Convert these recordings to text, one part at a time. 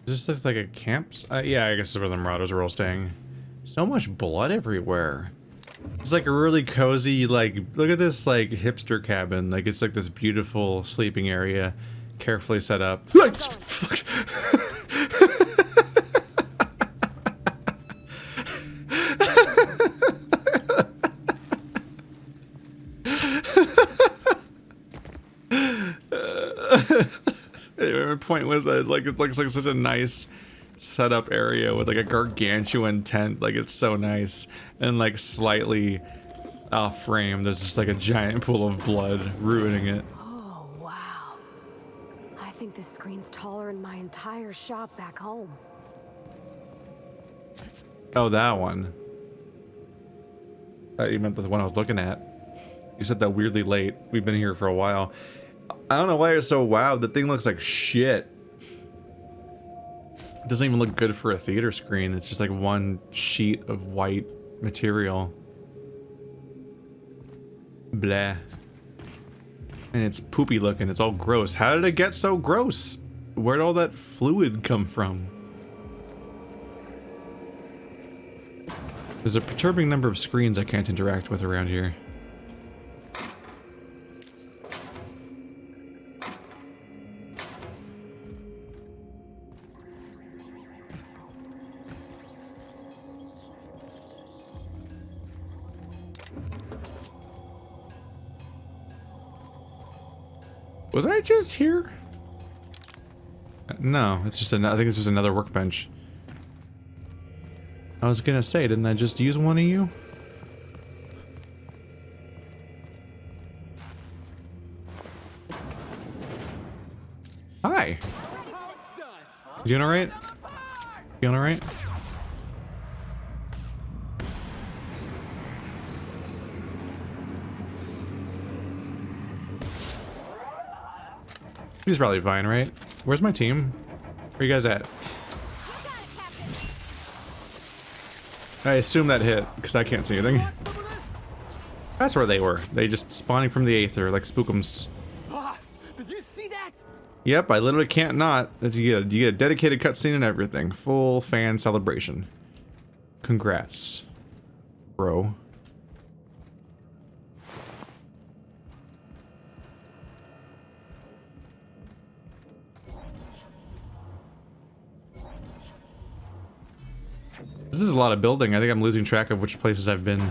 Is this like a camp? Yeah, I guess this is where the Marauders are all staying. So much blood everywhere. It's like a really cozy, like, look at this, like, hipster cabin. Like, it's like this beautiful sleeping area, carefully set up. Anyway, my point was that, like, it looks like such a nice setup area with like a gargantuan tent. Like, it's so nice, and like slightly off frame there's just like a giant pool of blood ruining it. Oh wow, I think this screen's taller than my entire shop back home. Oh, that one. You meant the one I was looking at. You said that weirdly late. We've been here for a while. I don't know why it's so wowed. The thing looks like shit. It doesn't even look good for a theater screen. It's just like one sheet of white material. Blah. And it's poopy looking. It's all gross. How did it get so gross? Where'd all that fluid come from? There's a perturbing number of screens I can't interact with around here. Was I just here? No, it's just I think it's just another workbench. I was gonna say, didn't I just use one of you? Hi. You doing alright? You doing alright? He's probably fine, right? Where's my team? Where you guys at? I assume that hit, because I can't see anything. That's where they were. They just spawning from the aether, like spookums. Boss, did you see that? Yep, I literally can't not. You get a dedicated cutscene and everything. Full fan celebration. Congrats, bro. This is a lot of building. I think I'm losing track of which places I've been.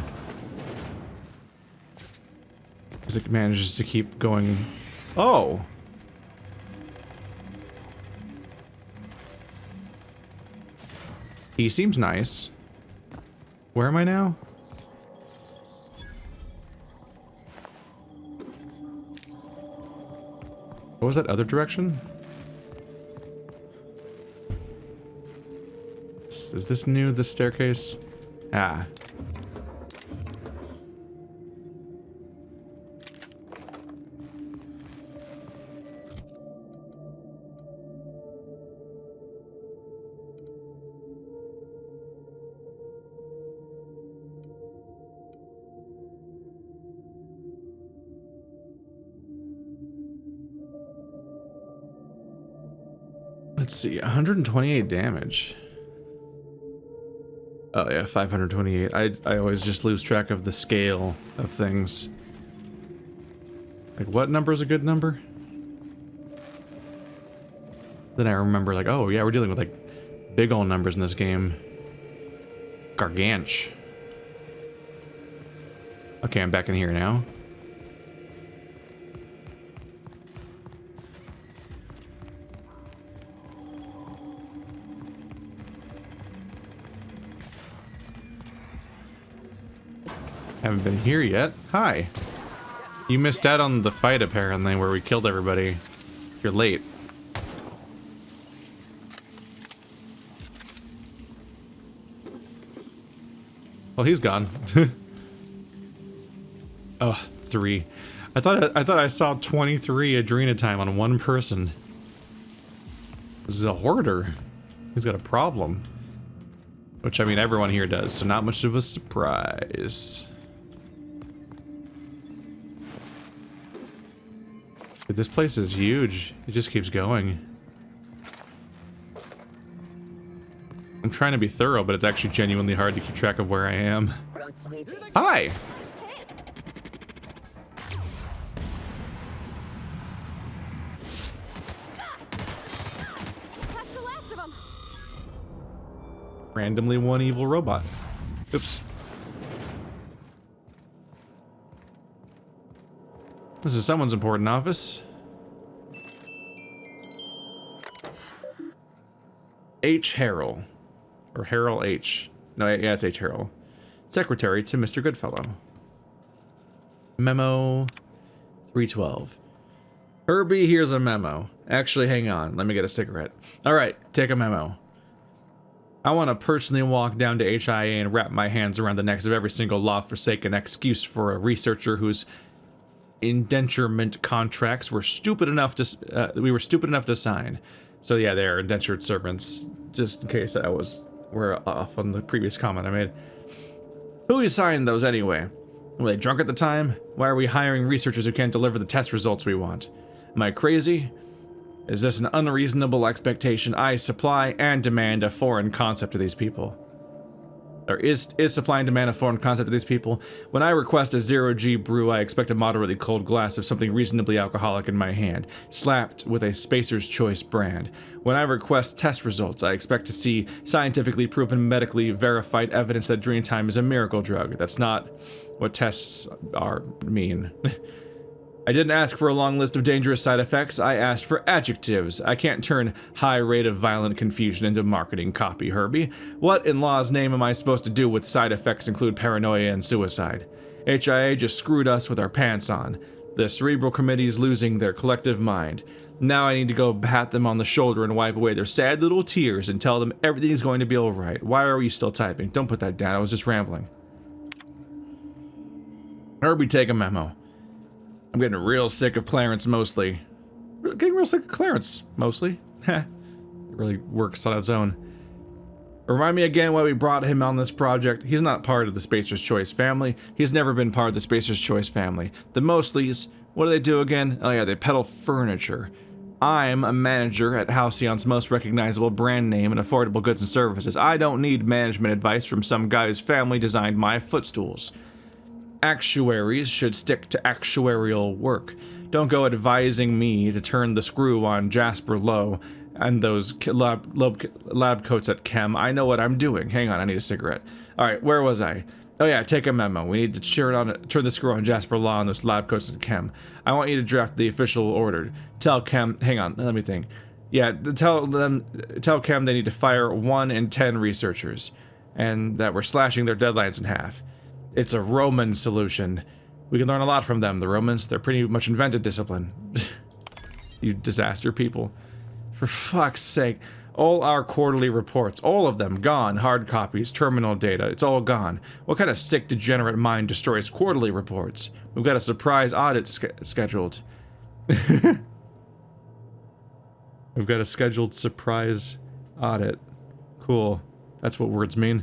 Because it manages to keep going. Oh! He seems nice. Where am I now? What was that other direction? Is this new, this staircase? Ah. Let's see, 128 damage. Oh yeah, 528. I always just lose track of the scale of things. Like, what number is a good number? Then I remember, like, oh yeah, we're dealing with like big old numbers in this game. Garganch. Okay, I'm back in here now. Haven't been here yet. Hi. You missed out on the fight, apparently, where we killed everybody. You're late. Well, he's gone. Oh, 3. I thought I saw 23 Adrena time on one person. This is a hoarder. He's got a problem. Which, I mean, everyone here does, so not much of a surprise. Dude, this place is huge. It just keeps going. I'm trying to be thorough, but it's actually genuinely hard to keep track of where I am. Hi! That's the last of them. Randomly one evil robot. Oops. This is someone's important office. H. Harrell. Or Harrell H. No, yeah, it's H. Harrell. Secretary to Mr. Goodfellow. Memo 312. Herbie, here's a memo. Actually, hang on. Let me get a cigarette. Alright, take a memo. I want to personally walk down to HIA and wrap my hands around the necks of every single law-forsaken excuse for a researcher whose indenturement contracts were stupid enough to we were stupid enough to sign. So yeah, they're indentured servants. Just in case we're off on the previous comment I made. Who signed those anyway? Were they drunk at the time? Why are we hiring researchers who can't deliver the test results we want? Am I crazy? Is this an unreasonable expectation? I supply and demand a foreign concept to these people. Or is supply and demand a foreign concept to these people? When I request a 0G brew, I expect a moderately cold glass of something reasonably alcoholic in my hand, slapped with a Spacer's Choice brand. When I request test results, I expect to see scientifically proven, medically verified evidence that Dreamtime is a miracle drug. That's not what tests mean. I didn't ask for a long list of dangerous side effects, I asked for adjectives. I can't turn high rate of violent confusion into marketing copy, Herbie. What in law's name am I supposed to do with side effects include paranoia and suicide? HIA just screwed us with our pants on. The Cerebral Committee's losing their collective mind. Now I need to go pat them on the shoulder and wipe away their sad little tears and tell them everything's going to be alright. Why are you still typing? Don't put that down, I was just rambling. Herbie, take a memo. I'm getting real sick of Clarence Mostly. Getting real sick of Clarence Mostly. Heh. It really works on its own. Remind me again why we brought him on this project. He's not part of the Spacer's Choice family. He's never been part of the Spacer's Choice family. The Mostleys, what do they do again? Oh yeah, they peddle furniture. I'm a manager at Halcyon's most recognizable brand name and affordable goods and services. I don't need management advice from some guy whose family designed my footstools. Actuaries should stick to actuarial work. Don't go advising me to turn the screw on Jasper Lowe and those lab coats at Chem. I know what I'm doing. Hang on, I need a cigarette. Alright, where was I? Oh yeah, take a memo. We need to turn the screw on Jasper Lowe and those lab coats at Chem. I want you to draft the official order. Tell Chem, hang on, let me think. Yeah, tell Chem they need to fire 1 in 10 researchers. And that we're slashing their deadlines in half. It's a Roman solution. We can learn a lot from them. The Romans, they're pretty much invented discipline. You disaster people. For fuck's sake. All our quarterly reports, all of them, gone. Hard copies, terminal data, it's all gone. What kind of sick, degenerate mind destroys quarterly reports? We've got a surprise audit scheduled. We've got a scheduled surprise audit. Cool. That's what words mean.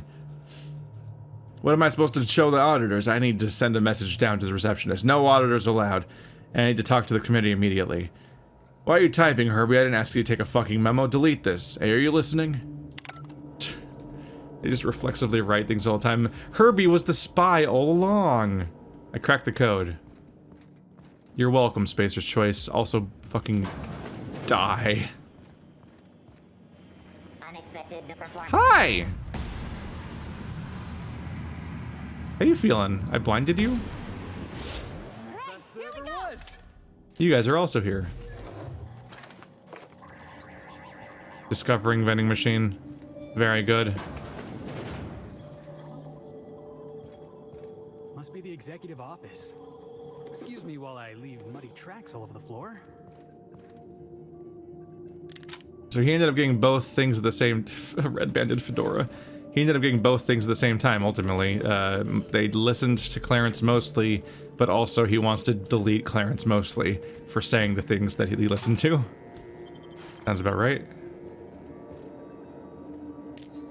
What am I supposed to show the auditors? I need to send a message down to the receptionist. No auditors allowed. And I need to talk to the committee immediately. Why are you typing, Herbie? I didn't ask you to take a fucking memo. Delete this. Hey, are you listening? They just reflexively write things all the time. Herbie was the spy all along. I cracked the code. You're welcome, Spacer's Choice. Also, fucking die. Hi! How you feeling? I blinded you? Here we go. You guys are also here. Discovering vending machine. Very good. Must be the executive office. Excuse me while I leave muddy tracks all over the floor. So he ended up getting both things at the same... a red-banded fedora. He ended up getting both things at the same time, ultimately. They listened to Clarence Mostly, but also he wants to delete Clarence Mostly for saying the things that he listened to. Sounds about right.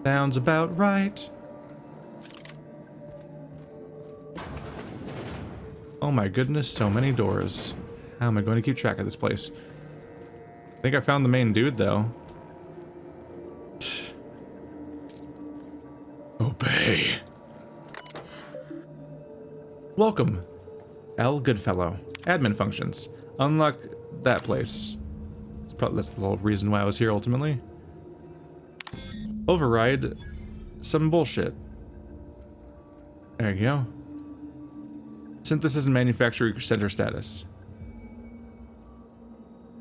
Sounds about right. Oh my goodness, so many doors. How am I going to keep track of this place? I think I found the main dude, though. day. Welcome, L. Goodfellow. Admin functions. Unlock that place. That's the whole reason why I was here ultimately. Override some bullshit. There you go. Synthesis and manufacturing center status.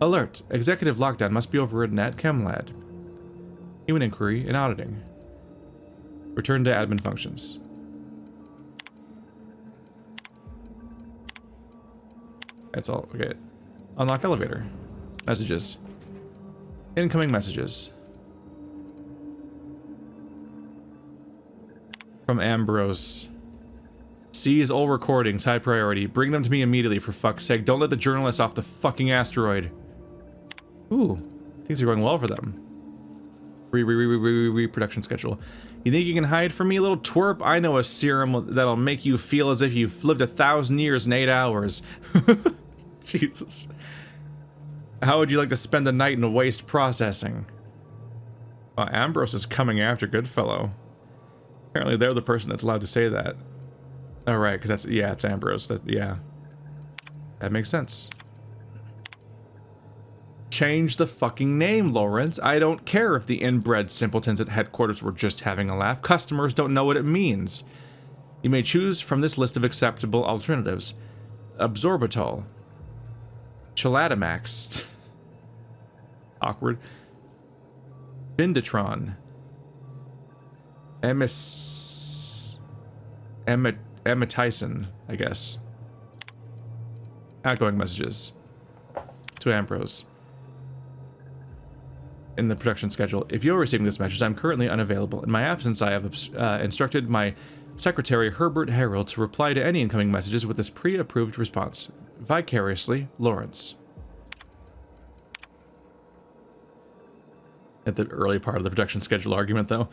Alert! Executive lockdown must be overridden at ChemLab. Human inquiry and auditing. Return to admin functions. That's all. Okay. Unlock elevator. Messages. Incoming messages. From Ambrose. Seize all recordings, high priority. Bring them to me immediately, for fuck's sake. Don't let the journalists off the fucking asteroid. Ooh, things are going well for them. Reproduction schedule. You think you can hide from me, little twerp? I know a serum that'll make you feel as if you've lived 1,000 years in 8 hours. Jesus. How would you like to spend the night in waste processing? Ambrose is coming after Goodfellow. Apparently they're the person that's allowed to say that. Oh, right, because that's, yeah, it's Ambrose. Yeah. That makes sense. Change the fucking name, Lawrence. I don't care if the inbred simpletons at headquarters were just having a laugh. Customers don't know what it means. You may choose from this list of acceptable alternatives. Absorbitol. Chilatamax. Awkward. Bindatron. Emma Tyson, I guess. Outgoing messages. To Ambrose. In the production schedule. If you're receiving this message, I'm currently unavailable. In my absence, I have instructed my secretary, Herbert Harrell, to reply to any incoming messages with this pre-approved response. Vicariously, Lawrence. At the early part of the production schedule argument, though.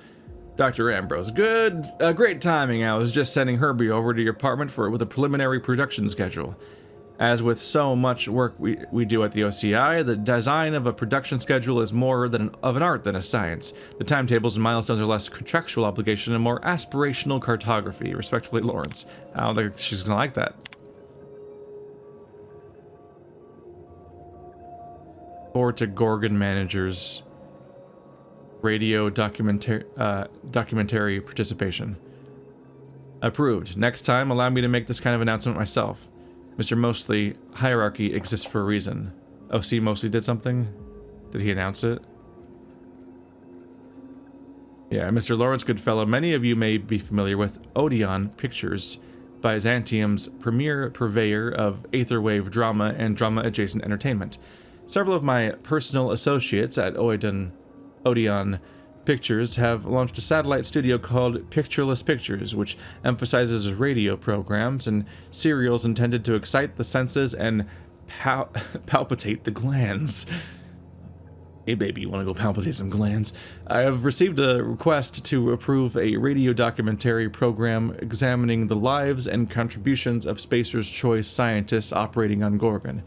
Dr. Ambrose, great timing. I was just sending Herbie over to your apartment with a preliminary production schedule. As with so much work we do at the OCI, the design of a production schedule is more of an art than a science. The timetables and milestones are less contractual obligation and more aspirational cartography. Respectfully, Lawrence. I don't think she's gonna like that. Forward to Gorgon managers. Radio documentary participation. Approved. Next time, allow me to make this kind of announcement myself. Mr. Mosley, hierarchy exists for a reason. Oh, see, Mosley did something? Did he announce it? Yeah, Mr. Lawrence Goodfellow, many of you may be familiar with Odeon Pictures, Byzantium's premier purveyor of aetherwave drama and drama-adjacent entertainment. Several of my personal associates at Odeon Pictures have launched a satellite studio called Pictureless Pictures, which emphasizes radio programs and serials intended to excite the senses and palpitate the glands. Hey baby, you want to go palpitate some glands? I have received a request to approve a radio documentary program examining the lives and contributions of Spacer's Choice scientists operating on Gorgon.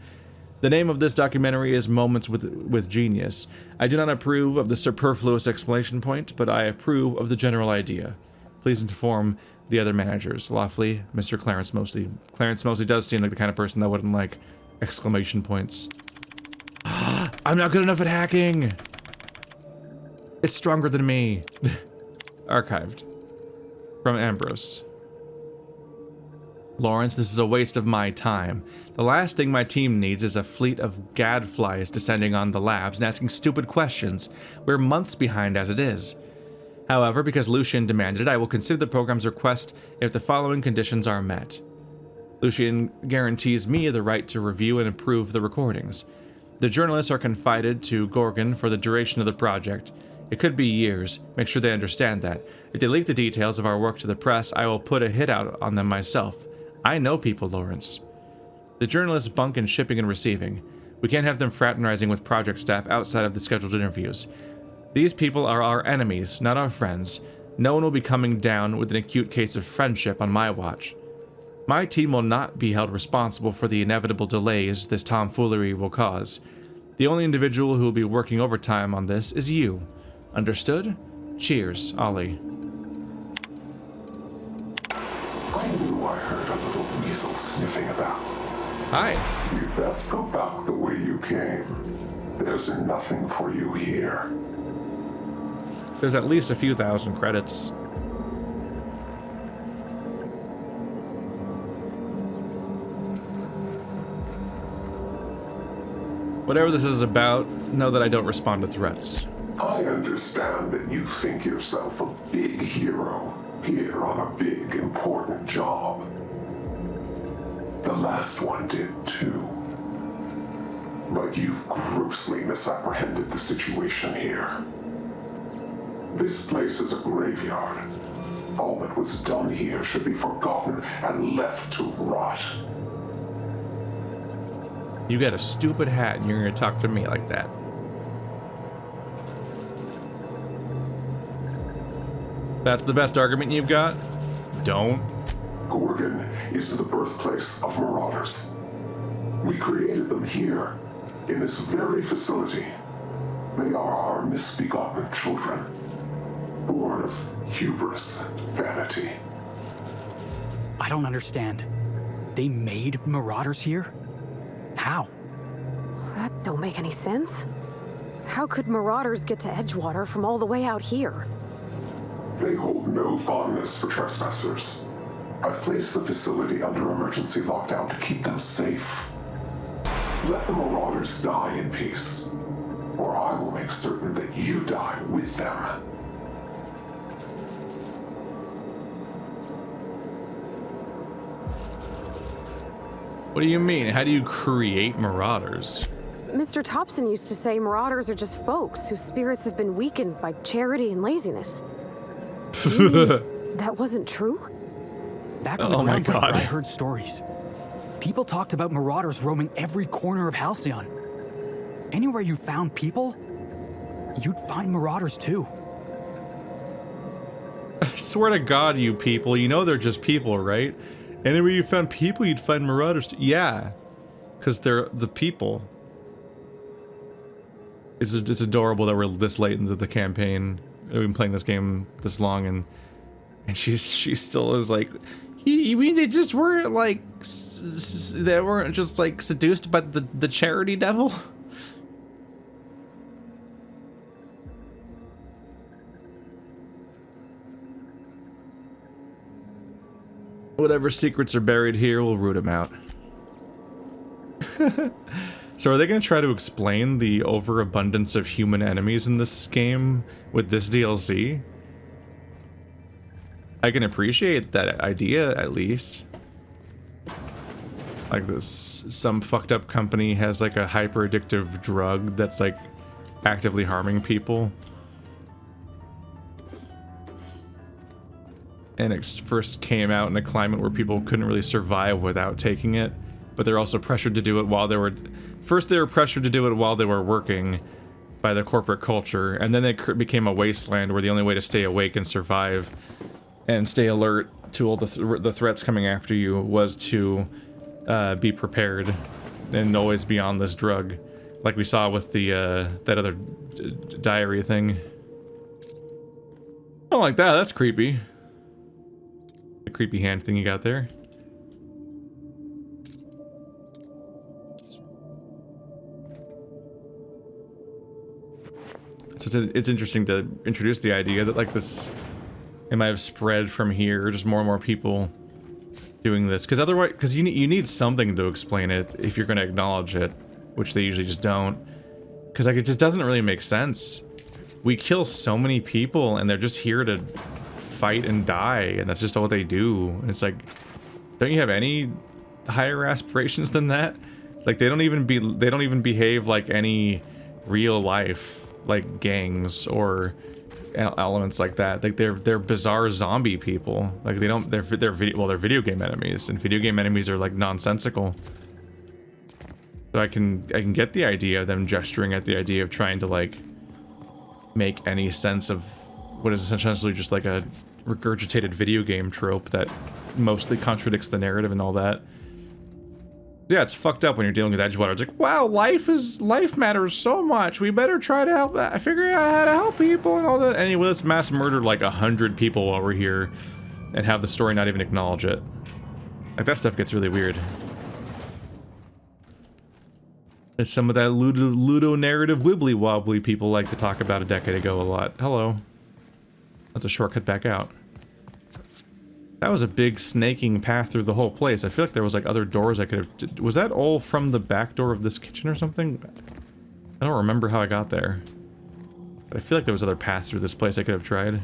The name of this documentary is Moments with Genius. I do not approve of the superfluous exclamation point, but I approve of the general idea. Please inform the other managers. Lawfully, Mr. Clarence Mosley. Clarence Mosley does seem like the kind of person that wouldn't like exclamation points. I'm not good enough at hacking! It's stronger than me. Archived. From Ambrose. Lawrence, this is a waste of my time. The last thing my team needs is a fleet of gadflies descending on the labs and asking stupid questions. We're months behind as it is. However, because Lucian demanded it, I will consider the program's request if the following conditions are met. Lucian guarantees me the right to review and approve the recordings. The journalists are confided to Gorgon for the duration of the project. It could be years. Make sure they understand that. If they leak the details of our work to the press, I will put a hit out on them myself. I know people, Lawrence. The journalists bunk in shipping and receiving. We can't have them fraternizing with project staff outside of the scheduled interviews. These people are our enemies, not our friends. No one will be coming down with an acute case of friendship on my watch. My team will not be held responsible for the inevitable delays this tomfoolery will cause. The only individual who will be working overtime on this is you. Understood? Cheers, Ollie. weasel sniffing about. Hi. You'd best go back the way you came. There's nothing for you here. There's at least a few thousand credits. Whatever this is about, know that I don't respond to threats. I understand that you think yourself a big hero here on a big, important job. The last one did too. But you've grossly misapprehended the situation here. This place is a graveyard. All that was done here should be forgotten and left to rot. You got a stupid hat and you're gonna talk to me like that. That's the best argument you've got? Don't. Gorgon is the birthplace of marauders. We created them here, in this very facility. They are our misbegotten children, born of hubris and vanity. I don't understand. They made marauders here? How? That don't make any sense. How could marauders get to Edgewater from all the way out here? They hold no fondness for trespassers. I've placed the facility under emergency lockdown to keep them safe. Let the marauders die in peace, or I will make certain that you die with them. What do you mean? How do you create marauders? Mr. Thompson used to say marauders are just folks whose spirits have been weakened by charity and laziness. You mean that wasn't true? Back on the Oh my ground breaker, God. I heard stories. People talked about marauders roaming every corner of Halcyon. Anywhere you found people, you'd find marauders too. I swear to God, you people, you know they're just people, right? Anywhere you found people, you'd find marauders too. Yeah, because they're the people. It's adorable that we're this late into the campaign. We've been playing this game this long, and she still is like, you mean they just weren't like, they weren't just like seduced by the charity devil? Whatever secrets are buried here, we'll root them out. So are they going to try to explain the overabundance of human enemies in this game with this DLC? I can appreciate that idea, at least. Like this, some fucked up company has like a hyper addictive drug that's like actively harming people. And it first came out in a climate where people couldn't really survive without taking it, but they're also pressured to do it while they were... First they were pressured to do it while they were working by the corporate culture, and then it became a wasteland where the only way to stay awake and survive and stay alert to all the threats coming after you was to be prepared and always be on this drug, like we saw with the that other diary thing. I don't like that. That's creepy. The creepy hand thing you got there. So it's interesting to introduce the idea that like this, it might have spread from here, just more and more people doing this. Because otherwise, because you need something to explain it if you're going to acknowledge it, which they usually just don't. Because like it just doesn't really make sense. We kill so many people and they're just here to fight and die, and that's just all they do. And it's like, don't you have any higher aspirations than that? Like they don't even behave like any real life like gangs or elements like that. Like they're bizarre zombie people. Like they don't, they're video game enemies, and video game enemies are like nonsensical. So I can get the idea of them gesturing at the idea of trying to like make any sense of what is essentially just like a regurgitated video game trope that mostly contradicts the narrative and all that. Yeah, it's fucked up when you're dealing with Edgewater. It's like, wow, life matters so much. We better try to help, figure out how to help people and all that. Anyway, let's mass murder like 100 people while we're here and have the story not even acknowledge it. Like, that stuff gets really weird. There's some of that Ludo narrative wibbly wobbly people like to talk about a decade ago a lot. Hello. That's a shortcut back out. That was a big snaking path through the whole place. I feel like there was like other doors I could have... Was that all from the back door of this kitchen or something? I don't remember how I got there. But I feel like there was other paths through this place I could have tried.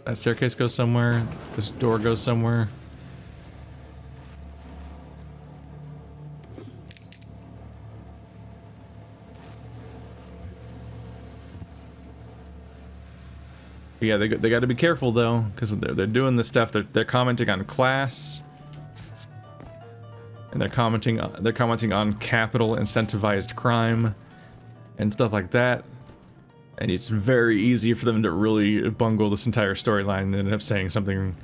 That staircase goes somewhere. This door goes somewhere. Yeah, they got to be careful though, because they're doing this stuff. They're commenting on class, and they're commenting on capital incentivized crime, and stuff like that. And it's very easy for them to really bungle this entire storyline and end up saying something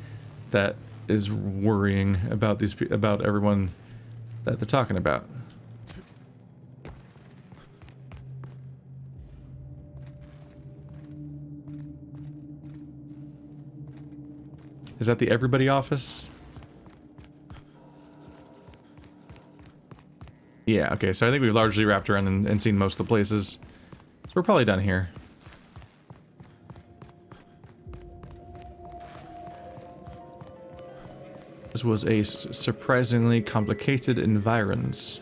that is worrying about about everyone that they're talking about. Is that the everybody office? Yeah, okay, so I think we've largely wrapped around and seen most of the places. So we're probably done here. This was a surprisingly complicated environs.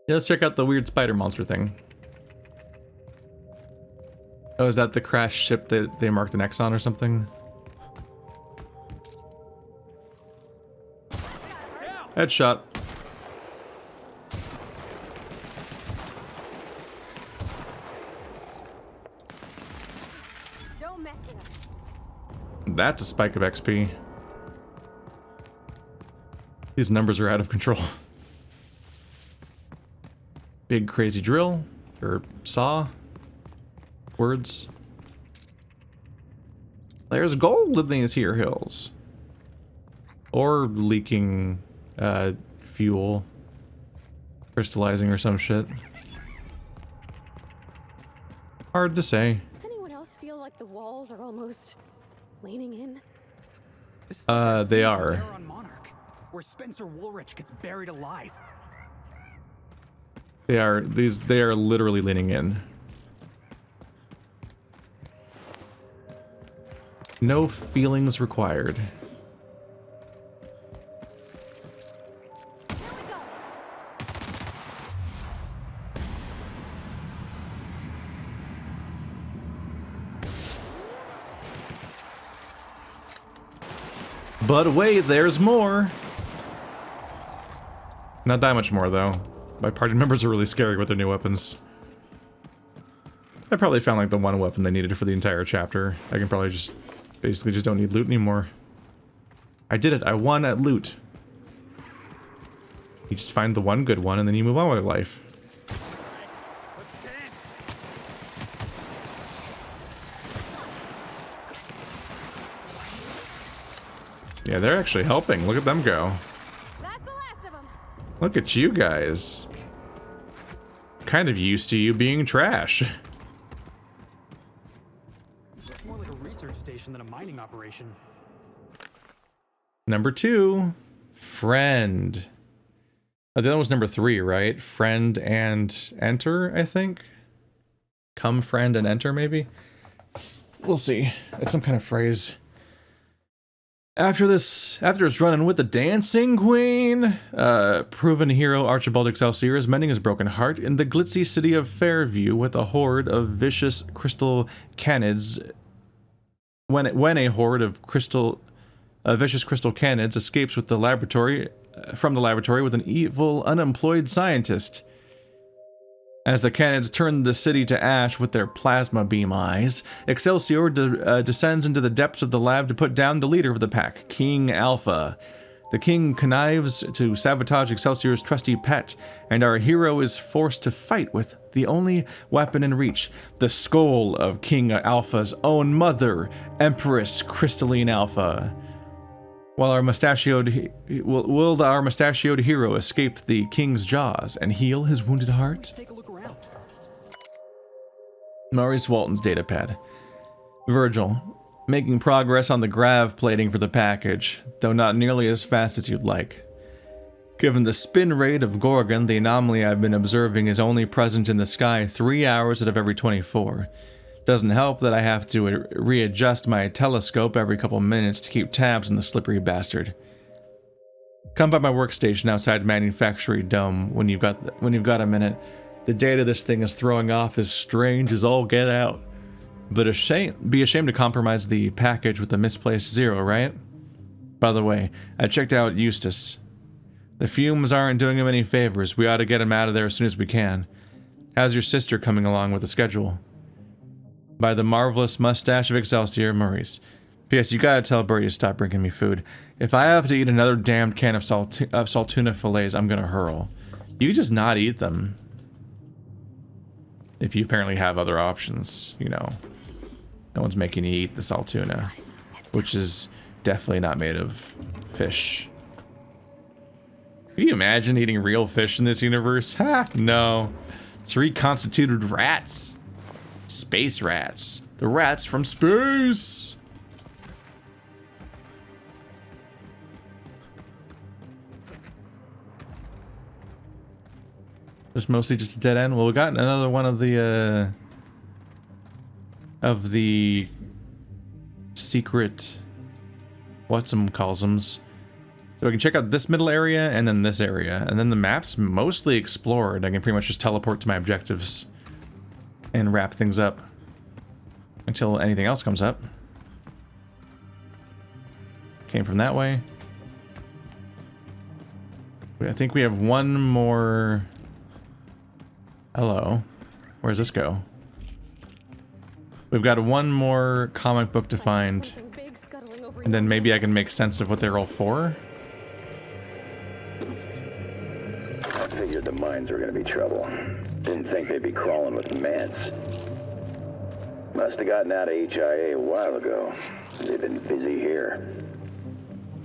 Yeah, let's check out the weird spider monster thing. Oh, is that the crashed ship that they marked an X on or something? Headshot. Don't mess with us. That's a spike of XP. These numbers are out of control. Big crazy drill, or saw. Words. There's gold in these here hills. Or leaking fuel. Crystallizing or some shit. Hard to say. Anyone else feel like the walls are almost leaning in? They are. Terror on Monarch, where Spencer Woolrich gets buried alive. They are literally leaning in. No feelings required. But wait, there's more. Not that much more though. My party members are really scary with their new weapons. I probably found like the one weapon they needed for the entire chapter. I can probably just basically just don't need loot anymore. I did it. I won at loot. You just find the one good one and then you move on with your life. Yeah, they're actually helping. Look at them go. That's the last of them. Look at you guys. Kind of used to you being trash. It's more like a research station than a mining operation. Number 2, friend. Oh, the other was number 3, right? Friend and enter, I think. Come friend and enter, maybe? We'll see. It's some kind of phrase. After it's running with the Dancing Queen, proven hero Archibald Excelsior is mending his broken heart in the glitzy city of Fairview with a horde of vicious crystal canids. When a horde of vicious crystal canids escapes from the laboratory with an evil, unemployed scientist. As the canids turn the city to ash with their plasma beam eyes, Excelsior descends into the depths of the lab to put down the leader of the pack, King Alpha. The king connives to sabotage Excelsior's trusty pet, and our hero is forced to fight with the only weapon in reach, the skull of King Alpha's own mother, Empress Crystalline Alpha. Will our mustachioed hero escape the king's jaws and heal his wounded heart? Take a look around. Maurice Walton's datapad. Virgil, making progress on the grav plating for the package, though not nearly as fast as you'd like. Given the spin rate of Gorgon, the anomaly I've been observing is only present in the sky 3 hours out of every 24. Doesn't help that I have to readjust my telescope every couple minutes to keep tabs on the slippery bastard. Come by my workstation outside Manufacturing Dome when you've got a minute. The data this thing is throwing off is strange as all get out. But be ashamed to compromise the package with a misplaced zero, right? By the way, I checked out Eustace. The fumes aren't doing him any favors. We ought to get him out of there as soon as we can. How's your sister coming along with the schedule? By the marvelous mustache of Excelsior, Maurice. P.S. You gotta tell Birdie to stop bringing me food. If I have to eat another damned can of saltuna fillets, I'm gonna hurl. You can just not eat them. If you apparently have other options, you know. No one's making you eat the saltuna, which is definitely not made of fish. Can you imagine eating real fish in this universe? Ha! No. It's reconstituted rats. Space rats. The rats from space! This mostly just a dead end. Well, we got another one of the secret whatchamcallsums. So I can check out this middle area and then this area, and then the map's mostly explored. I can pretty much just teleport to my objectives and wrap things up until anything else comes up. Came from that way. I think we have one more. Hello. Where's this go? We've got one more comic book to find. And then maybe I can make sense of what they're all for. I figured the mines were gonna be trouble. Didn't think they'd be crawling with mants. Must have gotten out of HIA a while ago. They've been busy here.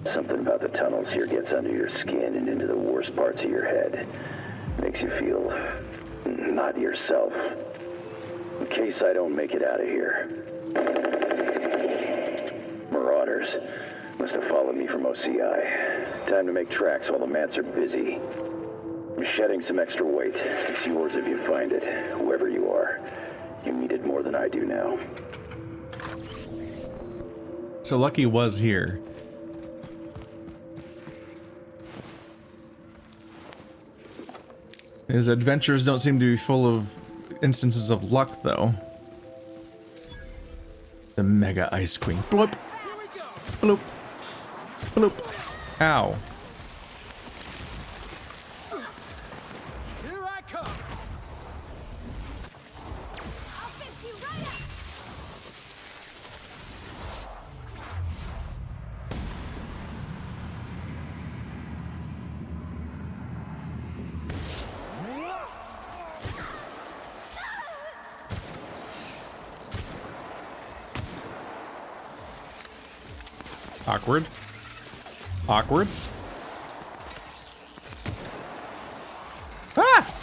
Something about the tunnels here gets under your skin and into the worst parts of your head. Makes you feel not yourself. In case I don't make it out of here. Marauders must have followed me from OCI. Time to make tracks while the mants are busy. I'm shedding some extra weight. It's yours if you find it, whoever you are. You need it more than I do now. So Lucky was here. His adventures don't seem to be full of instances of luck, though. The Mega Ice Queen. Bloop! Bloop! Bloop! Ow. Here I come. I'll fix you right up. Awkward. Awkward. Ah!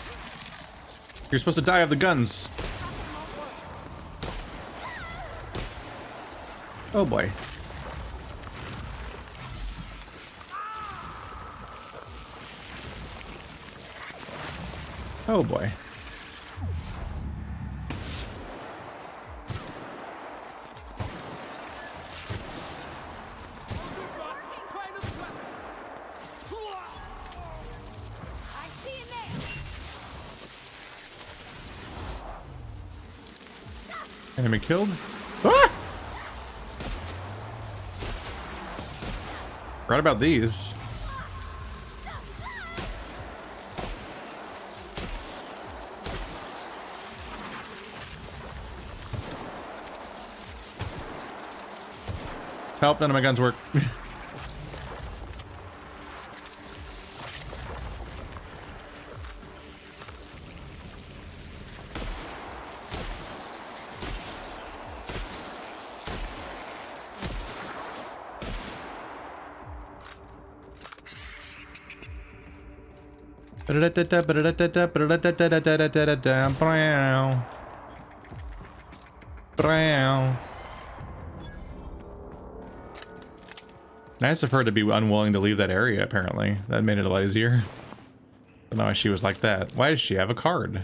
You're supposed to die of the guns. Oh boy. Oh boy. I see him there. Enemy killed. Ah! Forgot about these. Help, none of my guns work. Nice of her to be unwilling to leave that area, apparently. That made it a lot easier. I don't know why she was like that. Why does she have a card?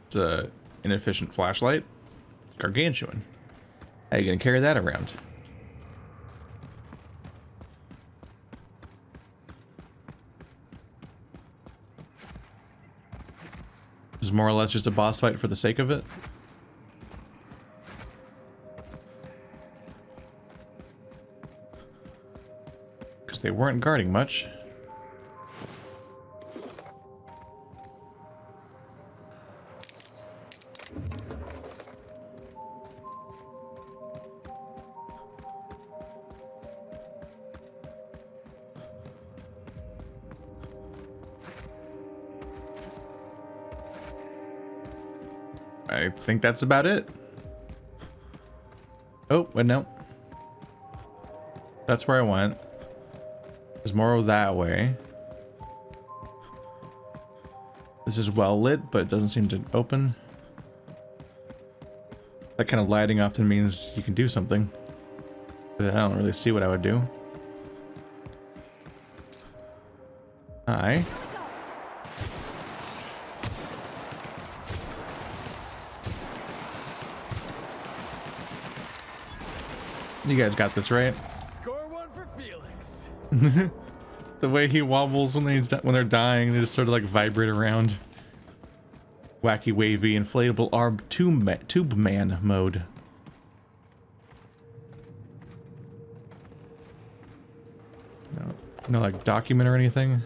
It's a inefficient flashlight. It's gargantuan. How are you gonna carry that around? Is more or less just a boss fight for the sake of it? Because they weren't guarding much. I think that's about it. Oh, wait, no. That's where I went. There's more that way. This is well lit, but it doesn't seem to open. That kind of lighting often means you can do something. But I don't really see what I would do. Hi. You guys got this, right? Score one for Felix. The way he wobbles when they're dying, they just sort of like vibrate around. Wacky, wavy, inflatable arm tube man mode. No, like document or anything.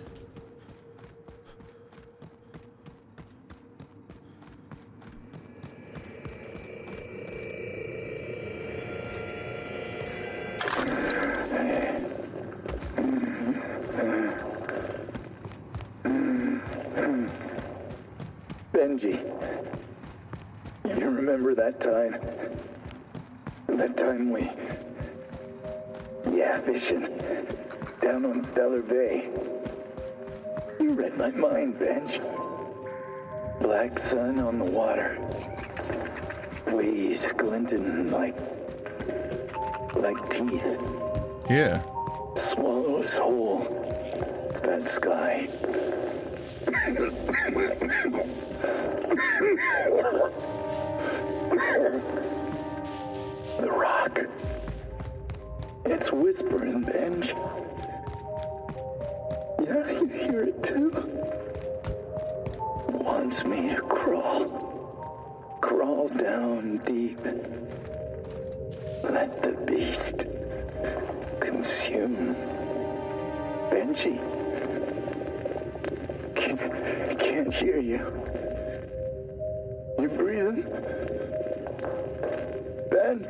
Benji, you remember that time? That time we... Yeah, fishing. Down on Stellar Bay. You read my mind, Benj. Black sun on the water. Waves glinting like teeth. Yeah. Swallow us whole. That sky. The rock. It's whispering, Benj. Yeah, you hear it too. Wants me to crawl. Crawl down deep. Let the beast consume. Benji. Can't hear you. You breathing? Ben?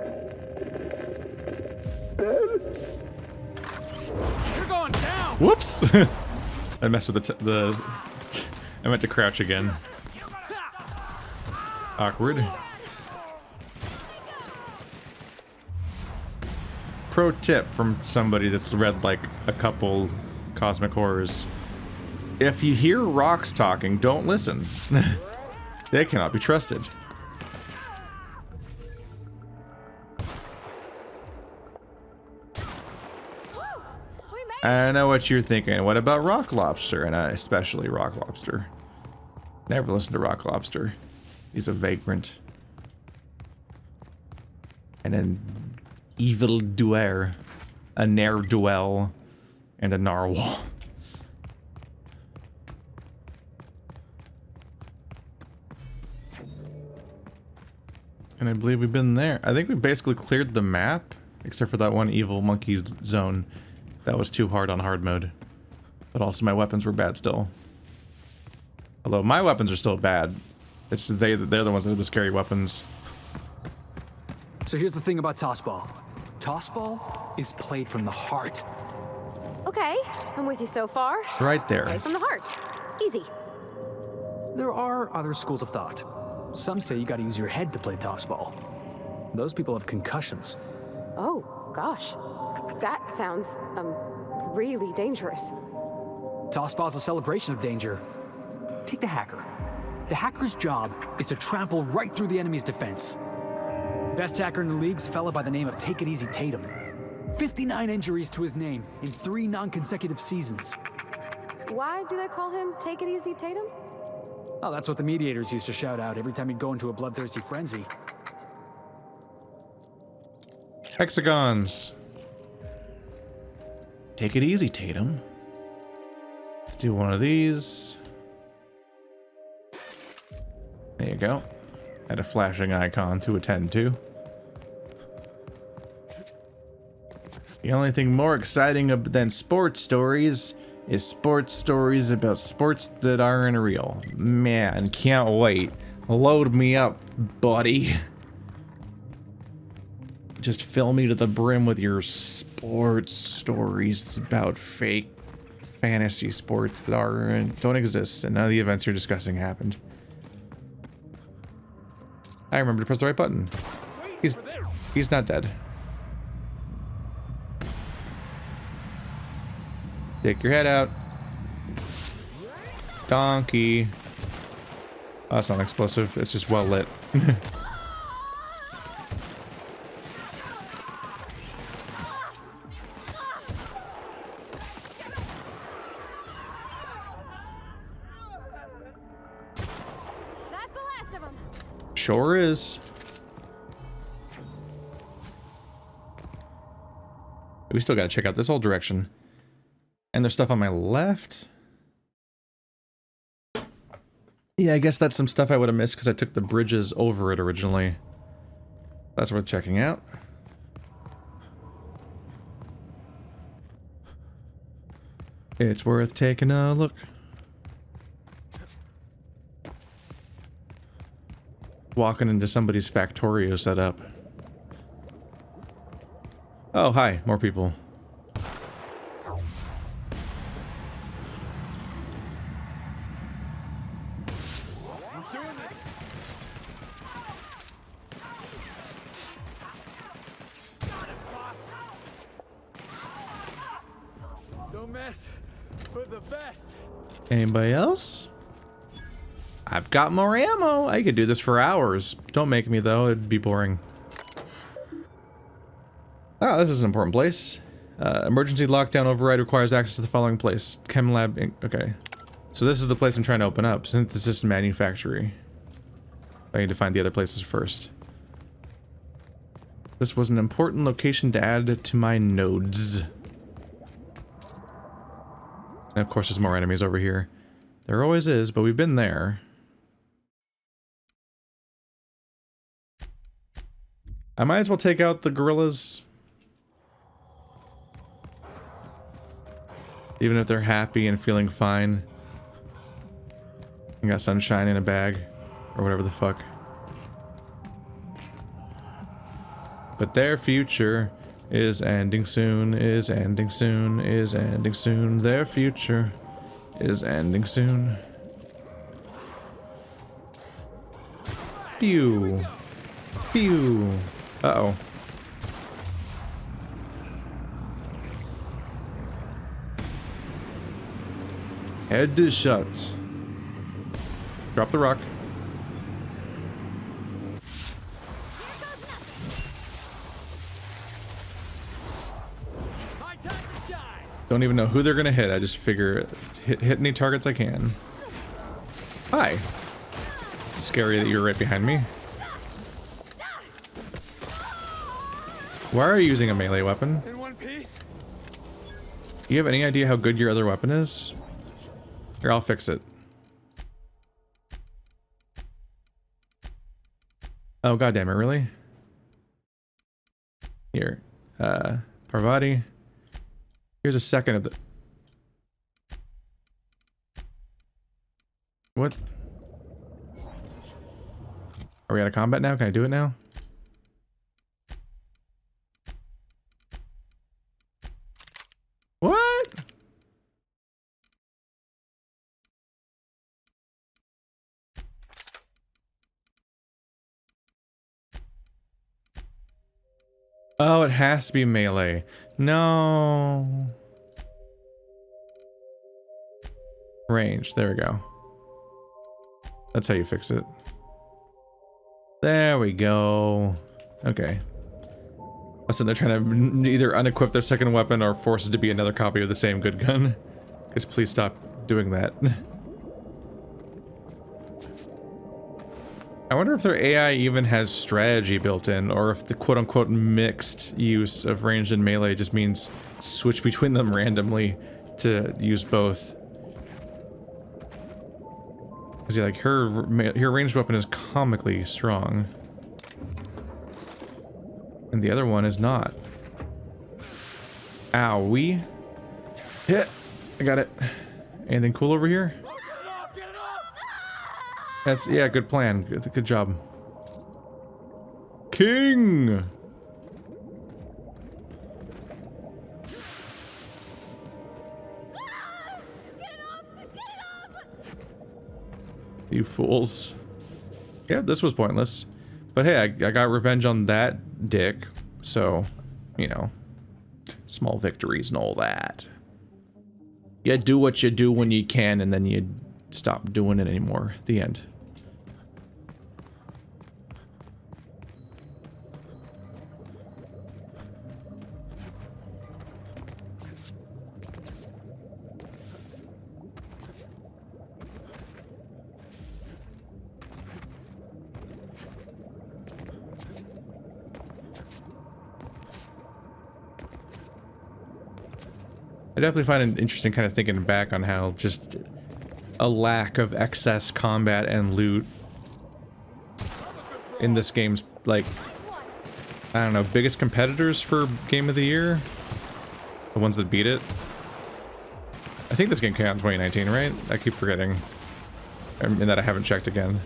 You're going down. Whoops! I messed with the I meant to crouch again. Awkward. Pro tip from somebody that's read like a couple cosmic horrors. If you hear rocks talking, don't listen. They cannot be trusted. I know what you're thinking. What about rock lobster? And especially rock lobster. Never listen to rock lobster. He's a vagrant. And an evil doer. A ne'er-do-well. And a narwhal. And I believe we've been there. I think we basically cleared the map. Except for that one evil monkey zone. That was too hard on hard mode. But also my weapons were bad still. Although my weapons are still bad. It's just they're the ones that are the scary weapons. So here's the thing about Tossball. Tossball is played from the heart. Okay, I'm with you so far. Right there. Play from the heart. Easy. there are other schools of thought. Some say you gotta use your head to play Tossball. Those people have concussions. Oh, gosh. That sounds, really dangerous. Tossball's a celebration of danger. Take the hacker. The hacker's job is to trample right through the enemy's defense. Best hacker in the league's a fella by the name of Take It Easy Tatum. 59 injuries to his name in 3 non-consecutive seasons. Why do they call him Take It Easy Tatum? Oh, that's what the mediators used to shout out every time he'd go into a bloodthirsty frenzy. Hexagons. Take it easy, Tatum. Let's do one of these. There you go. Had a flashing icon to attend to. The only thing more exciting than sports stories is sports stories about sports that aren't real. Man, can't wait. Load me up, buddy. Just fill me to the brim with your sports stories about fake fantasy sports that don't exist, and none of the events you're discussing happened. I remember to press the right button. He's not dead. Stick your head out. Donkey. Oh, that's not explosive. It's just well lit. That's the last of them. Sure is. We still gotta check out this whole direction. And there's stuff on my left. Yeah, I guess that's some stuff I would have missed because I took the bridges over it originally. That's worth checking out. It's worth taking a look. Walking into somebody's Factorio setup. Oh, hi, more people. Don't mess with the best. Anybody else? I've got more ammo. I could do this for hours. Don't make me though, it'd be boring. Ah, this is an important place. Emergency lockdown override requires access to the following place. Chem lab, okay. So this is the place I'm trying to open up. Synthesis manufactory. I need to find the other places first. This was an important location to add to my nodes. And of course there's more enemies over here. There always is, but we've been there. I might as well take out the gorillas. Even if they're happy and feeling fine. I got sunshine in a bag. Or whatever the fuck. But their future is ending soon, is ending soon, is ending soon. Their future is ending soon. Pew. Pew. Uh-oh. Head is shut. Drop the rock. Don't even know who they're gonna hit. I just figure hit any targets I can. Hi. Scary that you're right behind me. Why are you using a melee weapon? In one piece. Do you have any idea how good your other weapon is? Here, I'll fix it. Oh, goddammit, really? Here. Parvati. Here's a second of the... What? Are we out of combat now? Can I do it now? What? Oh, it has to be melee. No. Range. There we go. That's how you fix it. There we go. Okay. I was sitting there trying to either unequip their second weapon or force it to be another copy of the same good gun. Guess please stop doing that. I wonder if their AI even has strategy built in, or if the quote-unquote mixed use of ranged and melee just means switch between them randomly to use both. Because yeah, like her ranged weapon is comically strong. And the other one is not. Owie. Hit. I got it. Anything cool over here? That's, yeah, good plan. Good job. King! You fools. Yeah, this was pointless. But hey, I got revenge on that dick. So, you know, small victories and all that. You do what you do when you can, and then you stop doing it anymore. The end. I definitely find it interesting kind of thinking back on how just a lack of excess combat and loot in this game's, like, I don't know, biggest competitors for Game of the Year? The ones that beat it? I think this game came out in 2019, right? I keep forgetting. And that I haven't checked again.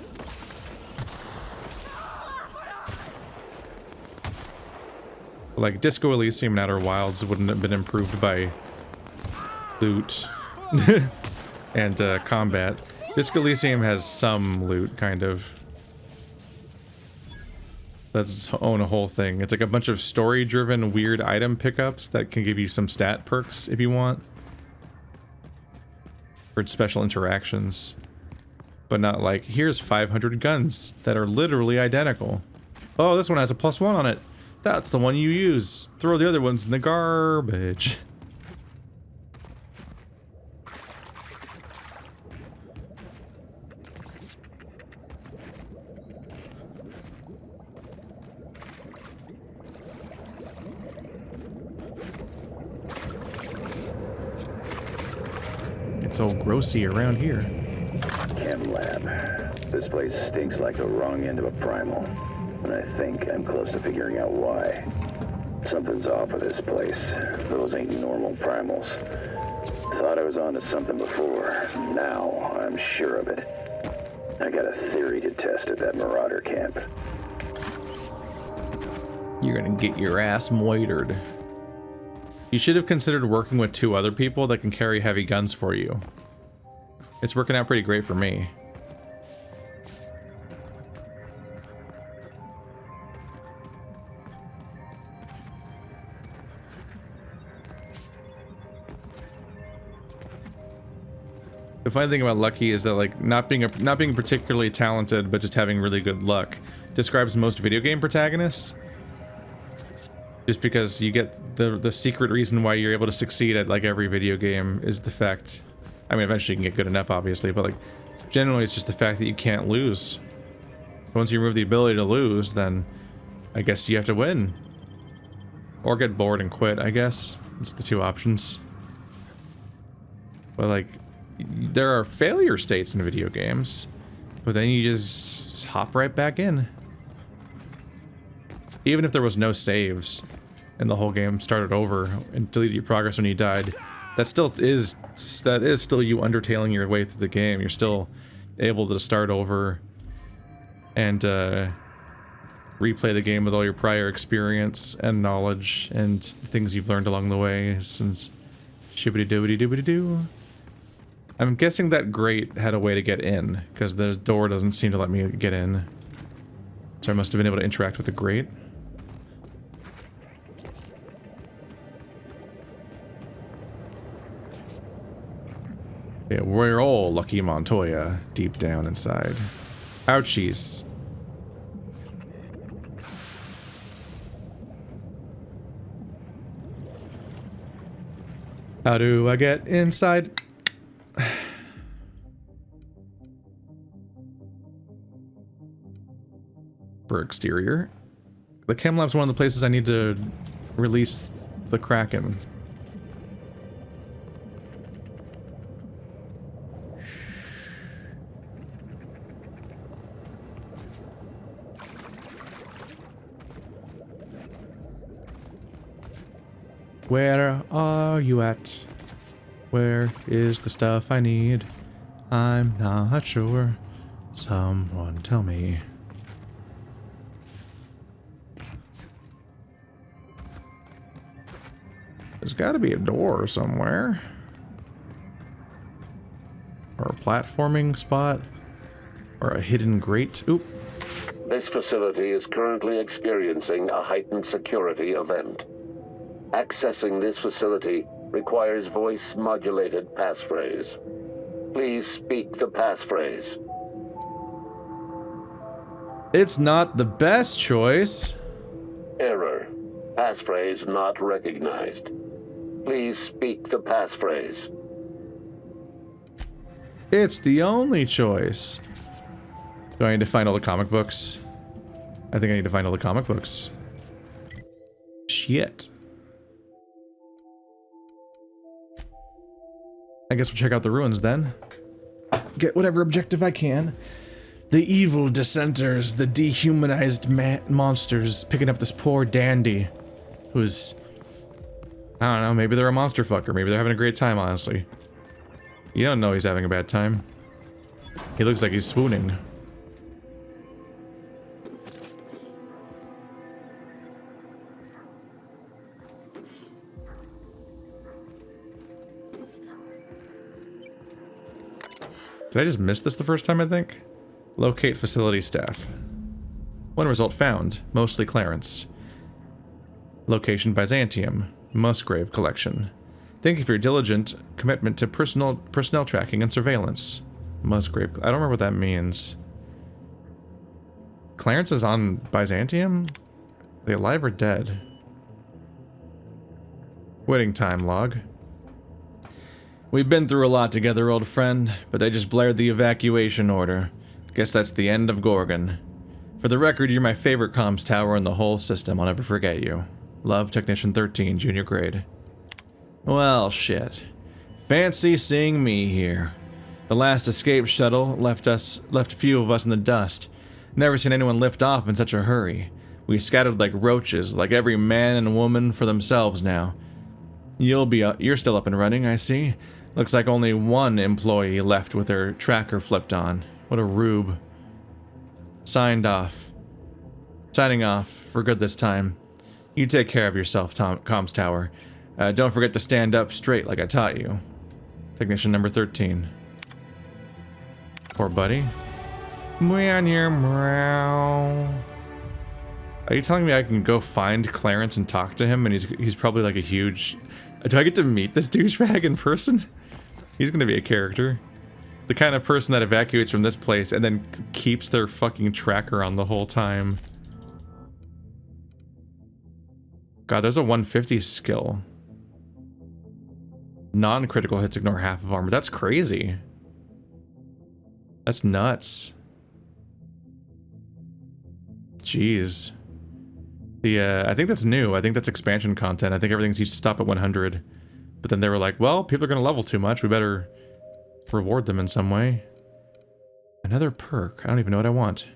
Like, Disco Elysium and Outer Wilds wouldn't have been improved by loot and combat. Disco Elysium has some loot, kind of. That's its own whole thing. It's like a bunch of story-driven weird item pickups that can give you some stat perks if you want. For special interactions. But not like, here's 500 guns that are literally identical. Oh, this one has a +1 on it. That's the one you use. Throw the other ones in the garbage. It's all grossy around here. Chem lab. This place stinks like the wrong end of a primal. And I think I'm close to figuring out why. Something's off with this place. Those ain't normal primals. Thought I was onto something before. Now I'm sure of it. I got a theory to test at that Marauder camp. You're gonna get your ass moitered. You should have considered working with 2 other people that can carry heavy guns for you. It's working out pretty great for me. The funny thing about lucky is that, like, not being particularly talented but just having really good luck describes most video game protagonists. Just because you get the secret reason why you're able to succeed at, like, every video game is the fact, I mean, eventually you can get good enough, obviously, but, like, generally it's just the fact that you can't lose. So once you remove the ability to lose, then I guess you have to win. Or get bored and quit, I guess. It's the 2 options. But, like, there are failure states in video games, but then you just hop right back in. Even if there was no saves and the whole game started over and deleted your progress when you died, that is still you undertailing your way through the game. You're still able to start over and replay the game with all your prior experience and knowledge and the things you've learned along the way since shibbity-doobity-doobity-doo. I'm guessing that grate had a way to get in, because the door doesn't seem to let me get in. So I must have been able to interact with the grate. Yeah, we're all Lucky Montoya deep down inside. Ouchies. How do I get inside? For exterior. The chem lab's one of the places I need to release the Kraken. Where are you at? Where is the stuff I need? I'm not sure. Someone tell me. There's got to be a door somewhere. Or a platforming spot. Or a hidden grate. Oop. This facility is currently experiencing a heightened security event. Accessing this facility requires voice-modulated passphrase. Please speak the passphrase. It's not the best choice. Error. Passphrase not recognized. Please speak the passphrase. It's the only choice. Do I need to find all the comic books? I think I need to find all the comic books. Shit. I guess we'll check out the ruins then. Get whatever objective I can. The evil dissenters, the dehumanized monsters picking up this poor dandy who's... I don't know, maybe they're a monster fucker. Maybe they're having a great time, honestly. You don't know he's having a bad time. He looks like he's swooning. Did I just miss this the first time, I think? Locate facility staff. One result found, mostly Clarence. Location Byzantium, Musgrave collection. Thank you for your diligent commitment to personnel tracking and surveillance. Musgrave, I don't remember what that means. Clarence is on Byzantium? Are they alive or dead? Waiting time log. We've been through a lot together, old friend, but they just blared the evacuation order. Guess that's the end of Gorgon. For the record, you're my favorite comms tower in the whole system. I'll never forget you. Love, Technician 13, junior grade. Well, shit. Fancy seeing me here. The last escape shuttle left a few of us in the dust. Never seen anyone lift off in such a hurry. We scattered like roaches, like every man and woman for themselves now. You're still up and running, I see. Looks like only one employee left with their tracker flipped on. What a rube. Signing off for good this time. You take care of yourself, comms tower. Don't forget to stand up straight like I taught you. Technician number 13. Poor buddy. Meow. Are you telling me I can go find Clarence and talk to him and he's probably like a huge... Do I get to meet this douchebag in person? He's gonna be a character. The kind of person that evacuates from this place and then keeps their fucking tracker on the whole time. God, there's a 150 skill. Non-critical hits ignore half of armor. That's crazy. That's nuts. Jeez. I think that's new. I think that's expansion content. I think everything's used to stop at 100. But then they were like, well, people are going to level too much. We better reward them in some way. Another perk. I don't even know what I want.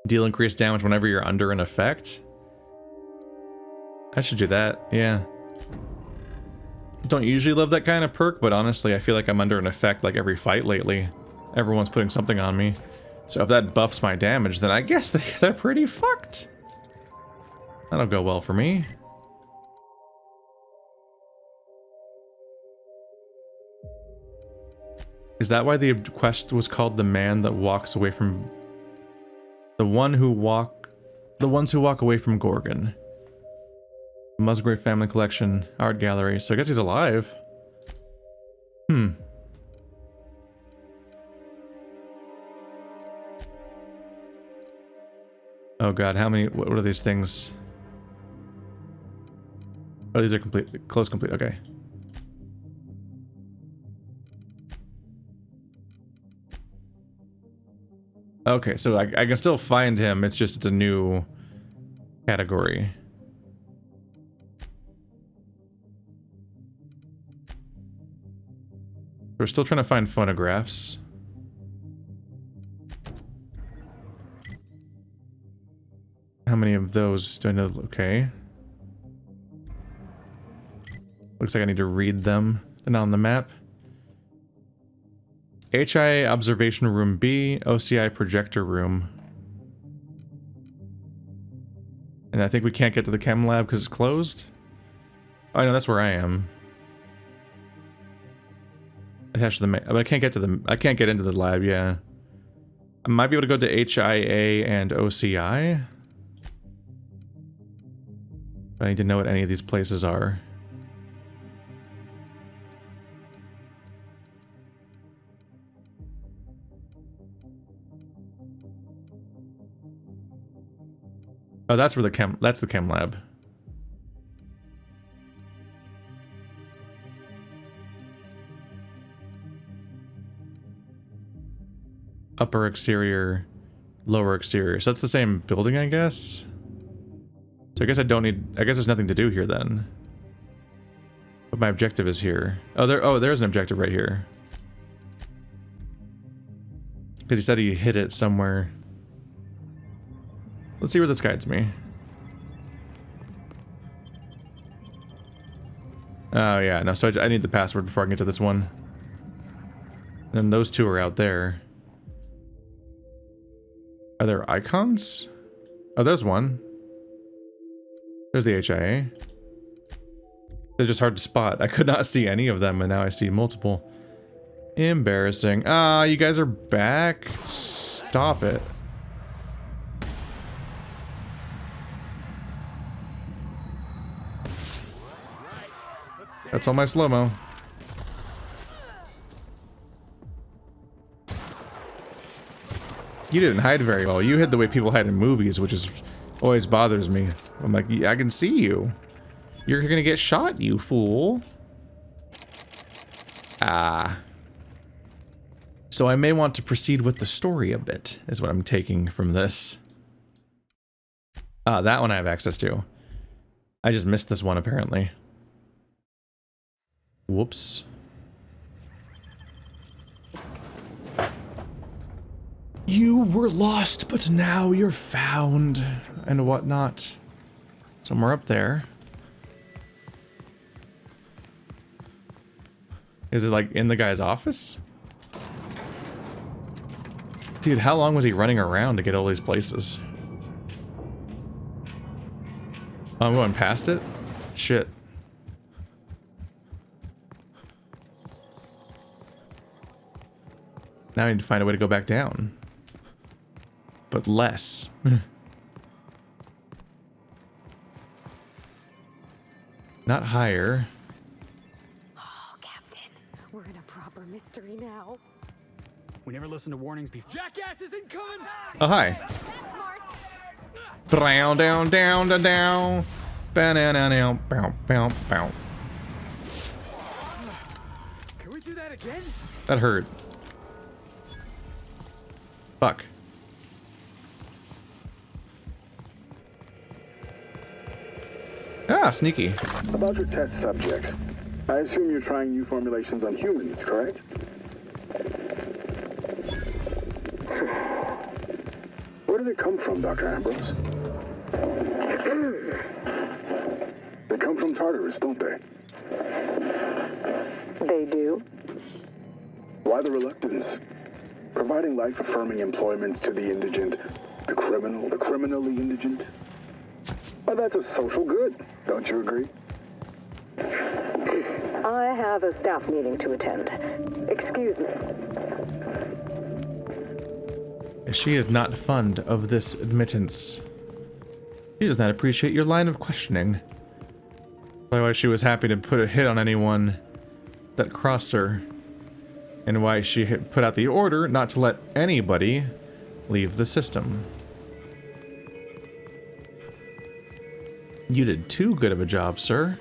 Deal increased damage whenever you're under an effect? I should do that, yeah. Don't usually love that kind of perk, but honestly, I feel like I'm under an effect like every fight lately. Everyone's putting something on me. So if that buffs my damage, then I guess they're pretty fucked. That'll go well for me. Is that why the quest was called the man that walks away from... The ones who walk away from Gorgon. Musgrave Family Collection, Art Gallery. So I guess he's alive. Oh god, how many... What are these things? Oh, these are complete. Close complete, okay. Okay, so I can still find him, it's just it's a new category. We're still trying to find phonographs. How many of those do I know? Okay. Looks like I need to read them. They're not on the map. HIA Observation Room B, OCI Projector Room. And I think we can't get to the chem lab because it's closed. Oh, no, that's where I am. Attached to the but I can't get to the... I can't get into the lab, yeah. I might be able to go to HIA and OCI. But I need to know what any of these places are. Oh, that's where that's the chem lab. Upper exterior, lower exterior. So that's the same building, I guess? So I guess I don't need... I guess there's nothing to do here then. But my objective is here. Oh, there's an objective right here. Because he said he hit it somewhere. Let's see where this guides me. Oh yeah, no, so I need the password before I can get to this one. And those two are out there. Are there icons? Oh, there's one. There's the HIA. They're just hard to spot. I could not see any of them, and now I see multiple. Embarrassing. Ah, you guys are back? Stop it. That's all my slow-mo. You didn't hide very well. You hid the way people hide in movies, which is always bothers me. I'm like, I can see you. You're gonna get shot, you fool. Ah. So I may want to proceed with the story a bit, is what I'm taking from this. Ah, that one I have access to. I just missed this one, apparently. Whoops. You were lost, but now you're found, and whatnot. Somewhere up there. Is it like in the guy's office? Dude, how long was he running around to get all these places? Oh, I'm going past it? Shit. Now I need to find a way to go back down. But less. Not higher. Oh, Captain, we're in a proper mystery now. We never listen to warnings before. Jackass is incoming! Oh, hi. That's smart. Down, down, down, down, down. Ba-na-na-na, bow, bow, bow. Can we do that again? That hurt. Fuck. Ah, sneaky. About your test subjects, I assume you're trying new formulations on humans, correct? Where do they come from, Dr. Ambrose? They come from Tartarus, don't they? They do. Why the reluctance? Providing life-affirming employment to the indigent, the criminally indigent? Well, that's a social good, don't you agree? I have a staff meeting to attend. Excuse me. She is not fond of this admittance. She does not appreciate your line of questioning. By why she was happy to put a hit on anyone that crossed her. And why she put out the order not to let anybody leave the system. You did too good of a job, sir.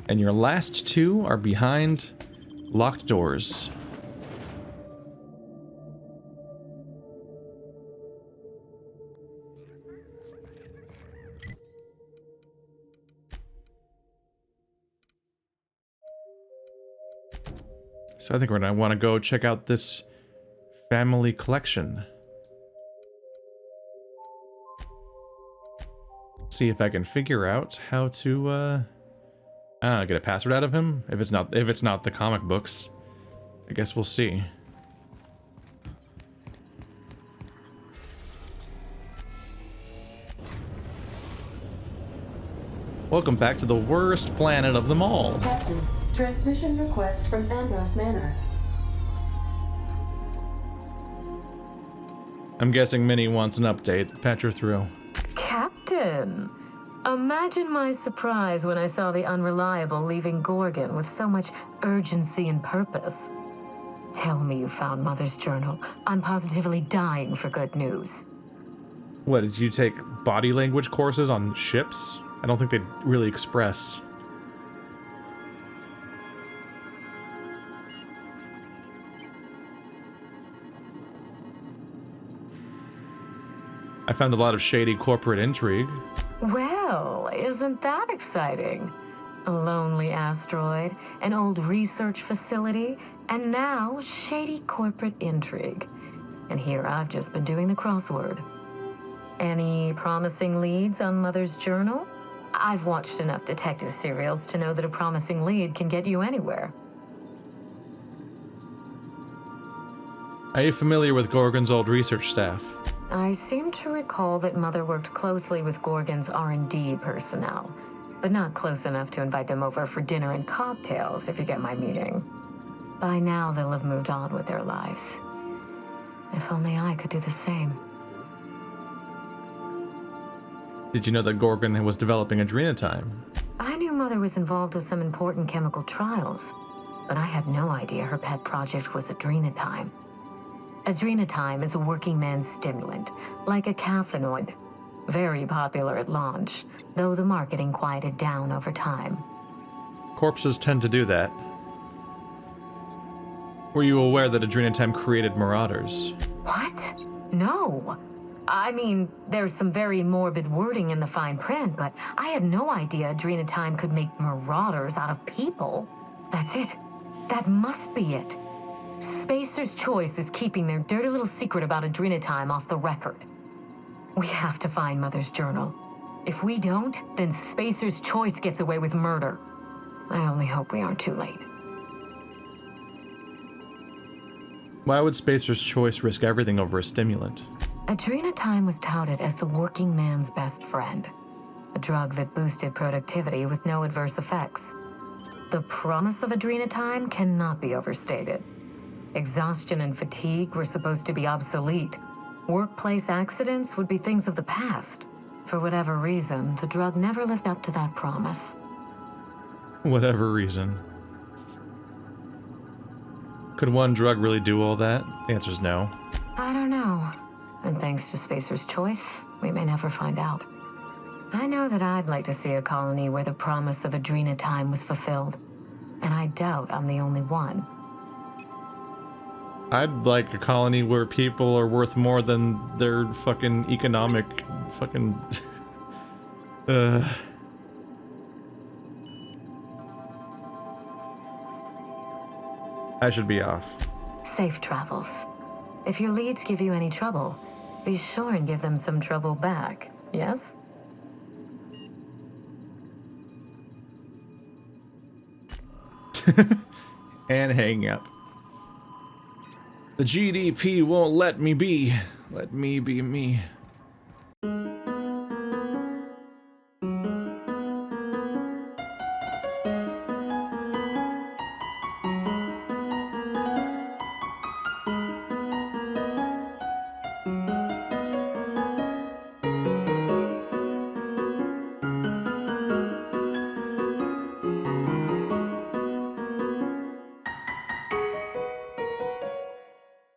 And your last two are behind locked doors. So I think we're gonna want to go check out this family collection. See if I can figure out how to I don't know, get a password out of him. If it's not the comic books, I guess we'll see. Welcome back to the worst planet of them all. Captain, transmission request from Ambrose Manor. I'm guessing Minnie wants an update. Patch her through. Captain, imagine my surprise when I saw the Unreliable leaving Gorgon with so much urgency and purpose. Tell me you found Mother's journal. I'm positively dying for good news. What, did you take body language courses on ships? I don't think they'd really express. I found a lot of shady corporate intrigue. Well, isn't that exciting? A lonely asteroid, an old research facility, and now shady corporate intrigue. And here I've just been doing the crossword. Any promising leads on Mother's journal? I've watched enough detective serials to know that a promising lead can get you anywhere. Are you familiar with Gorgon's old research staff? I seem to recall that Mother worked closely with Gorgon's R&D personnel, but not close enough to invite them over for dinner and cocktails, if you get my meaning. By now, they'll have moved on with their lives. If only I could do the same. Did you know that Gorgon was developing adrenatime? I knew Mother was involved with some important chemical trials, but I had no idea her pet project was adrenatime. Adrenatime is a working man's stimulant, like a caffeinoid. Very popular at launch, though the marketing quieted down over time. Corpses tend to do that. Were you aware that adrenatime created marauders? What? No. I mean, there's some very morbid wording in the fine print, but I had no idea adrenatime could make marauders out of people. That's it. That must be it. Spacer's Choice is keeping their dirty little secret about adrenatime off the record. We have to find Mother's journal. If we don't, then Spacer's Choice gets away with murder. I only hope we aren't too late. Why would Spacer's Choice risk everything over a stimulant? Adrenatime was touted as the working man's best friend. A drug that boosted productivity with no adverse effects. The promise of adrenatime cannot be overstated. Exhaustion and fatigue were supposed to be obsolete. Workplace accidents would be things of the past. For whatever reason, the drug never lived up to that promise. Whatever reason. Could one drug really do all that? The answer's no. I don't know. And thanks to Spacer's Choice, we may never find out. I know that I'd like to see a colony where the promise of adrenatime was fulfilled. And I doubt I'm the only one. I'd like a colony where people are worth more than their fucking economic fucking... I should be off. Safe travels. If your leads give you any trouble, be sure and give them some trouble back, yes? And hang up. The GDP won't let me be. Let me be me.